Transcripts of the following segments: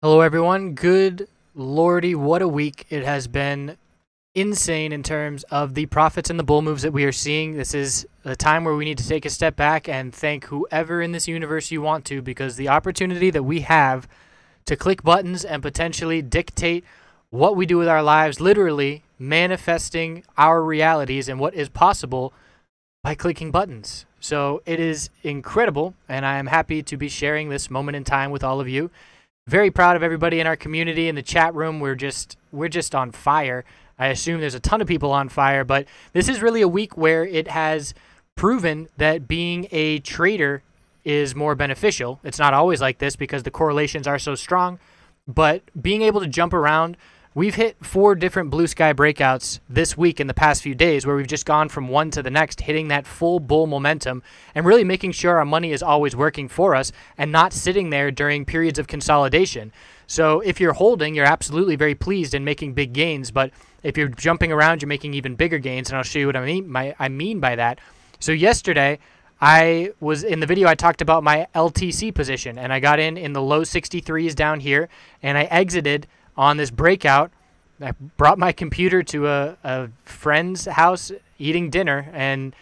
Hello, everyone. Good lordy, what a week it has been. Insane in terms of the profits and the bull moves that we are seeing. This is a time where we need to take a step back and thank whoever in this universe you want to, because the opportunity that we have to click buttons and potentially dictate what we do with our lives, literally manifesting our realities and what is possible by clicking buttons. So it is incredible, and I am happy to be sharing this moment in time with all of you. Very proud of everybody in our community, in the chat room. We're just on fire. I assume there's a ton of people on fire, but this is really a week where it has proven that being a trader is more beneficial. It's not always like this because the correlations are so strong, but being able to jump around, we've hit 4 different blue sky breakouts this week in the past few days where we've just gone from one to the next, hitting that full bull momentum and really making sure our money is always working for us and not sitting there during periods of consolidation. So if you're holding, you're absolutely very pleased and making big gains, but if you're jumping around, you're making even bigger gains, and I'll show you what I mean by that. So yesterday, I was in the video, I talked about my LTC position, and I got in the low 63s down here, and I exited on this breakout. I brought my computer to a friend's house eating dinner and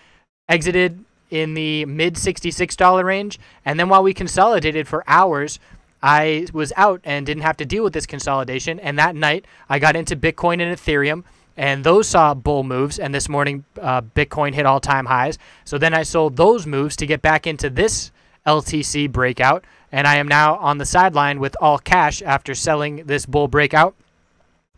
exited in the mid $66 range. And then while we consolidated for hours, I was out and didn't have to deal with this consolidation. And that night, I got into Bitcoin and Ethereum, and those saw bull moves. And this morning, Bitcoin hit all-time highs. So then I sold those moves to get back into this LTC breakout. And I am now on the sideline with all cash after selling this bull breakout.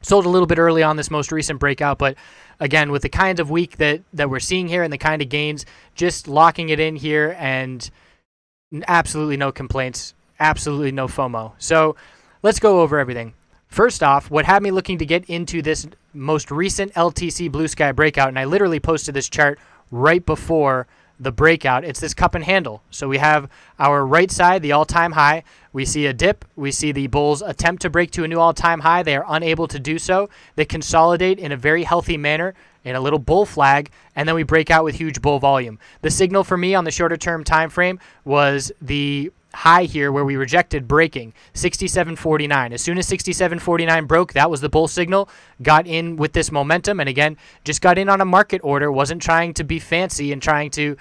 Sold a little bit early on this most recent breakout, but again, with the kinds of week that we're seeing here and the kind of gains, just locking it in here and absolutely no complaints, absolutely no FOMO. So let's go over everything. First off, what had me looking to get into this most recent LTC blue sky breakout, and I literally posted this chart right before the breakout, it's this cup and handle. So we have our right side, the all-time high. We see a dip. We see the bulls attempt to break to a new all-time high. They are unable to do so. They consolidate in a very healthy manner in a little bull flag, and then we break out with huge bull volume. The signal for me on the shorter term time frame was the high here where we rejected breaking, 67.49. As soon as 67.49 broke, that was the bull signal. Got in with this momentum, and again, just got in on a market order. Wasn't trying to be fancy and trying to,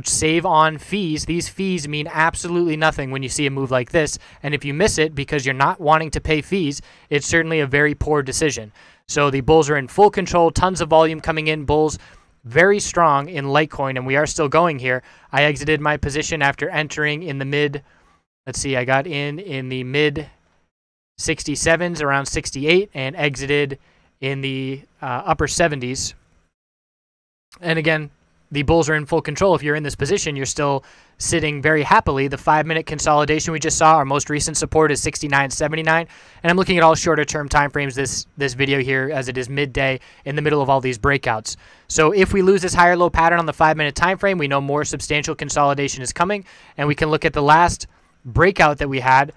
save on fees. These fees mean absolutely nothing when you see a move like this, and if you miss it because you're not wanting to pay fees, it's certainly a very poor decision. So the bulls are in full control, tons of volume coming in. Bulls very strong in Litecoin, and we are still going here. I exited my position after entering in the mid, let's see, I got in the mid 67s, around 68, and exited in the upper 70s. And again, the bulls are in full control. If you're in this position, you're still sitting very happily. The 5-minute consolidation we just saw, our most recent support is 69.79, and I'm looking at all shorter term time frames this video here, as it is midday in the middle of all these breakouts. So if we lose this higher low pattern on the 5-minute time frame, we know more substantial consolidation is coming, and we can look at the last breakout that we had.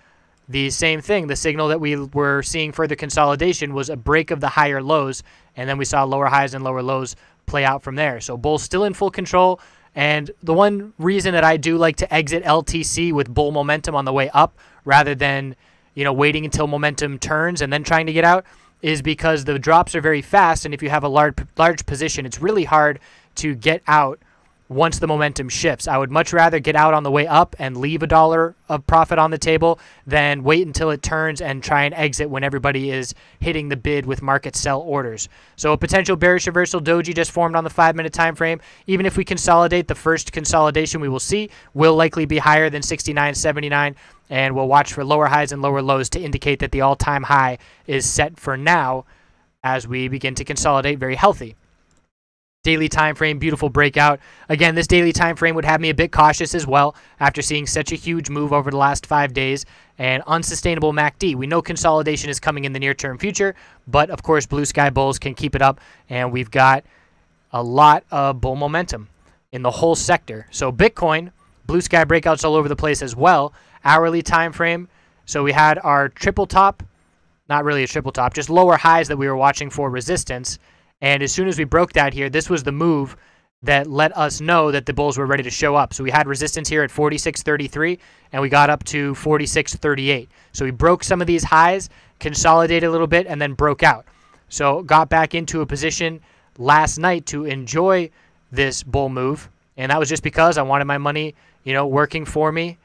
The same thing, the signal that we were seeing further consolidation was a break of the higher lows, and then we saw lower highs and lower lows play out from there. So bulls still in full control, and the one reason that I do like to exit LTC with bull momentum on the way up rather than, waiting until momentum turns and then trying to get out is because the drops are very fast, and if you have a large position, it's really hard to get out once the momentum shifts. I would much rather get out on the way up and leave $1 of profit on the table than wait until it turns and try and exit when everybody is hitting the bid with market sell orders. So a potential bearish reversal doji just formed on the 5-minute time frame. Even if we consolidate, the first consolidation we will see will likely be higher than 69.79, and we'll watch for lower highs and lower lows to indicate that the all-time high is set for now as we begin to consolidate very healthy. Daily time frame, beautiful breakout. Again, this daily time frame would have me a bit cautious as well after seeing such a huge move over the last 5 days and unsustainable MACD. We know consolidation is coming in the near-term future, but of course, blue sky bulls can keep it up, and we've got a lot of bull momentum in the whole sector. So Bitcoin, blue sky breakouts all over the place as well. Hourly time frame. So we had our triple top, not really a triple top, just lower highs that we were watching for resistance. And as soon as we broke that here, this was the move that let us know that the bulls were ready to show up. So we had resistance here at 46.33, and we got up to 46.38. So we broke some of these highs, consolidated a little bit, and then broke out. So got back into a position last night to enjoy this bull move, and that was just because I wanted my money, working for me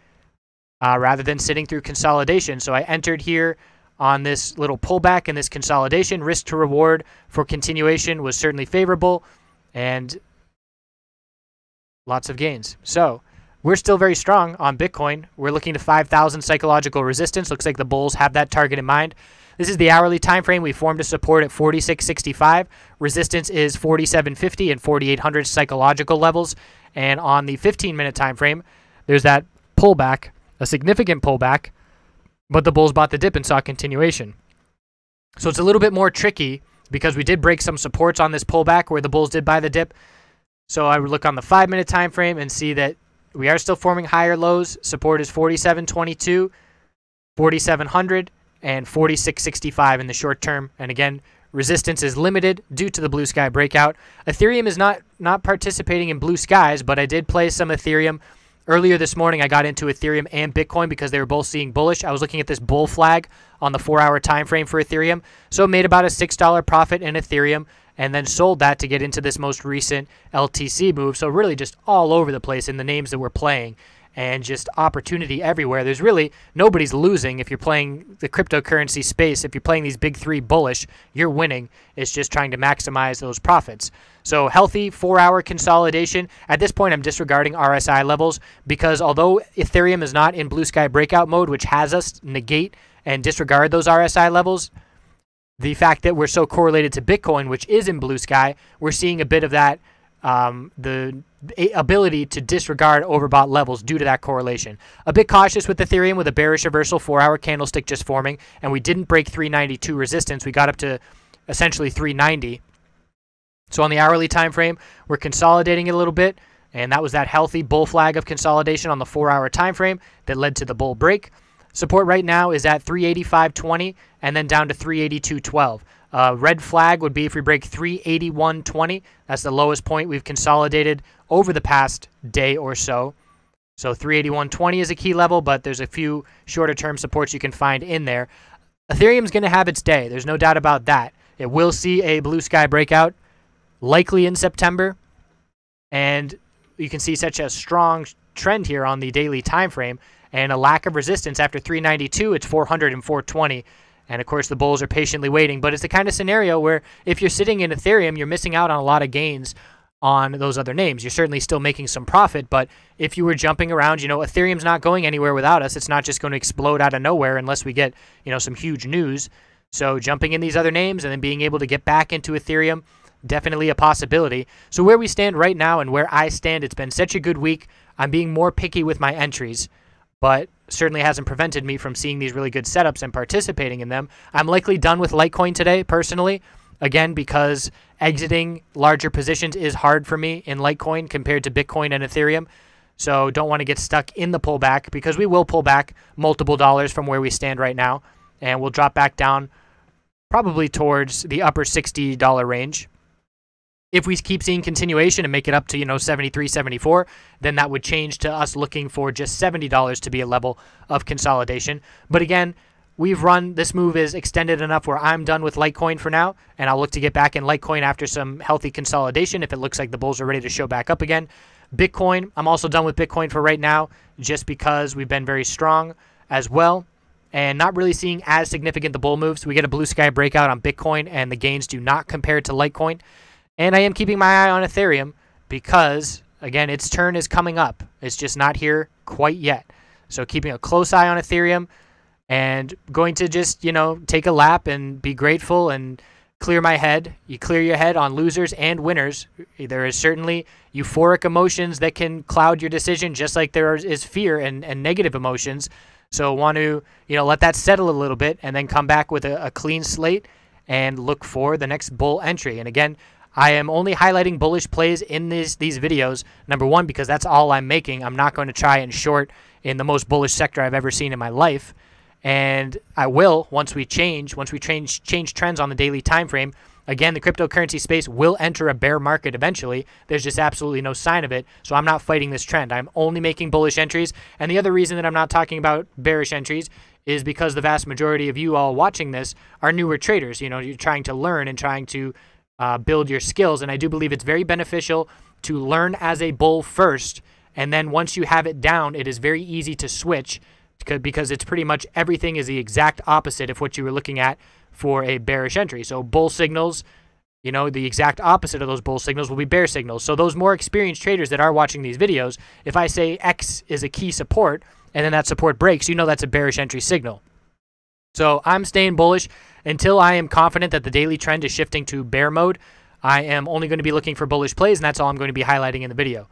rather than sitting through consolidation. So I entered here on this little pullback and this consolidation. Risk to reward for continuation was certainly favorable, and lots of gains. So we're still very strong on Bitcoin. We're looking to 5,000 psychological resistance. Looks like the bulls have that target in mind. This is the hourly time frame. We formed a support at 46.65. Resistance is 47.50 and 4,800 psychological levels. And on the 15-minute time frame, there's that pullback, a significant pullback, but the bulls bought the dip and saw continuation. So it's a little bit more tricky because we did break some supports on this pullback where the bulls did buy the dip. So I would look on the 5-minute time frame and see that we are still forming higher lows. Support is 47.22, 4,700, and 46.65 in the short term. And again, resistance is limited due to the blue sky breakout. Ethereum is not participating in blue skies, but I did play some Ethereum. Earlier this morning, I got into Ethereum and Bitcoin because they were both seeing bullish. I was looking at this bull flag on the 4-hour time frame for Ethereum. So made about a $6 profit in Ethereum and then sold that to get into this most recent LTC move. So really just all over the place in the names that we're playing and just opportunity everywhere. There's really nobody's losing if you're playing the cryptocurrency space. If you're playing these big three bullish, you're winning. It's just trying to maximize those profits. So healthy 4-hour consolidation. At this point, I'm disregarding RSI levels because although Ethereum is not in blue sky breakout mode, which has us negate and disregard those RSI levels, the fact that we're so correlated to Bitcoin, which is in blue sky, we're seeing a bit of that, the ability to disregard overbought levels due to that correlation. A bit cautious with Ethereum with a bearish reversal 4-hour candlestick just forming, and we didn't break 392 resistance. We got up to essentially 390. So on the hourly time frame, we're consolidating it a little bit, and that was that healthy bull flag of consolidation on the 4-hour time frame that led to the bull break. Support right now is at 385.20 and then down to 382.12. Red flag would be if we break 381.20. That's the lowest point we've consolidated over the past day or so. So 381.20 is a key level, but there's a few shorter term supports you can find in there. Ethereum's going to have its day. There's no doubt about that. It will see a blue sky breakout, likely in September. And you can see such a strong trend here on the daily time frame and a lack of resistance after 392. It's 400 and 420. And, of course, the bulls are patiently waiting. But it's the kind of scenario where if you're sitting in Ethereum, you're missing out on a lot of gains on those other names. You're certainly still making some profit. But if you were jumping around, Ethereum's not going anywhere without us. It's not just going to explode out of nowhere unless we get, some huge news. So jumping in these other names and then being able to get back into Ethereum, definitely a possibility. So where we stand right now and where I stand, it's been such a good week. I'm being more picky with my entries, but certainly hasn't prevented me from seeing these really good setups and participating in them. I'm likely done with Litecoin today, personally, again, because exiting larger positions is hard for me in Litecoin compared to Bitcoin and Ethereum. So don't want to get stuck in the pullback because we will pull back multiple dollars from where we stand right now, and we'll drop back down probably towards the upper $60 range. If we keep seeing continuation and make it up to, 73, 74, then that would change to us looking for just $70 to be a level of consolidation. But again, this move is extended enough where I'm done with Litecoin for now, and I'll look to get back in Litecoin after some healthy consolidation if it looks like the bulls are ready to show back up again. Bitcoin, I'm also done with Bitcoin for right now just because we've been very strong as well and not really seeing as significant the bull moves. We get a blue sky breakout on Bitcoin, and the gains do not compare to Litecoin. And I am keeping my eye on Ethereum because, again, its turn is coming up. It's just not here quite yet. So keeping a close eye on Ethereum and going to just, take a lap and be grateful and clear my head. You clear your head on losers and winners. There is certainly euphoric emotions that can cloud your decision, just like there is fear and negative emotions. So want to, let that settle a little bit and then come back with a clean slate and look for the next bull entry. And again, I am only highlighting bullish plays in these videos, number one, because that's all I'm making. I'm not going to try and short in the most bullish sector I've ever seen in my life. And I will, once we change trends on the daily time frame, Again, the cryptocurrency space will enter a bear market eventually. There's just absolutely no sign of it. So I'm not fighting this trend. I'm only making bullish entries. And the other reason that I'm not talking about bearish entries is because the vast majority of you all watching this are newer traders. You know, you're trying to learn and trying to build your skills. And I do believe it's very beneficial to learn as a bull first. And then once you have it down, it is very easy to switch because it's pretty much everything is the exact opposite of what you were looking at for a bearish entry. So bull signals, you know, the exact opposite of those bull signals will be bear signals. So those more experienced traders that are watching these videos, if I say X is a key support and then that support breaks, you know that's a bearish entry signal. So I'm staying bullish until I am confident that the daily trend is shifting to bear mode. I am only going to be looking for bullish plays, and that's all I'm going to be highlighting in the video.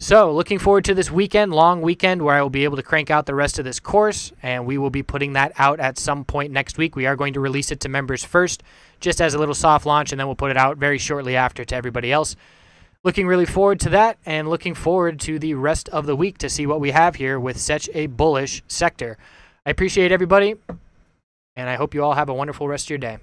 So looking forward to this weekend, long weekend, where I will be able to crank out the rest of this course, and we will be putting that out at some point next week. We are going to release it to members first, just as a little soft launch, and then we'll put it out very shortly after to everybody else. Looking really forward to that, and looking forward to the rest of the week to see what we have here with such a bullish sector. I appreciate everybody, and I hope you all have a wonderful rest of your day.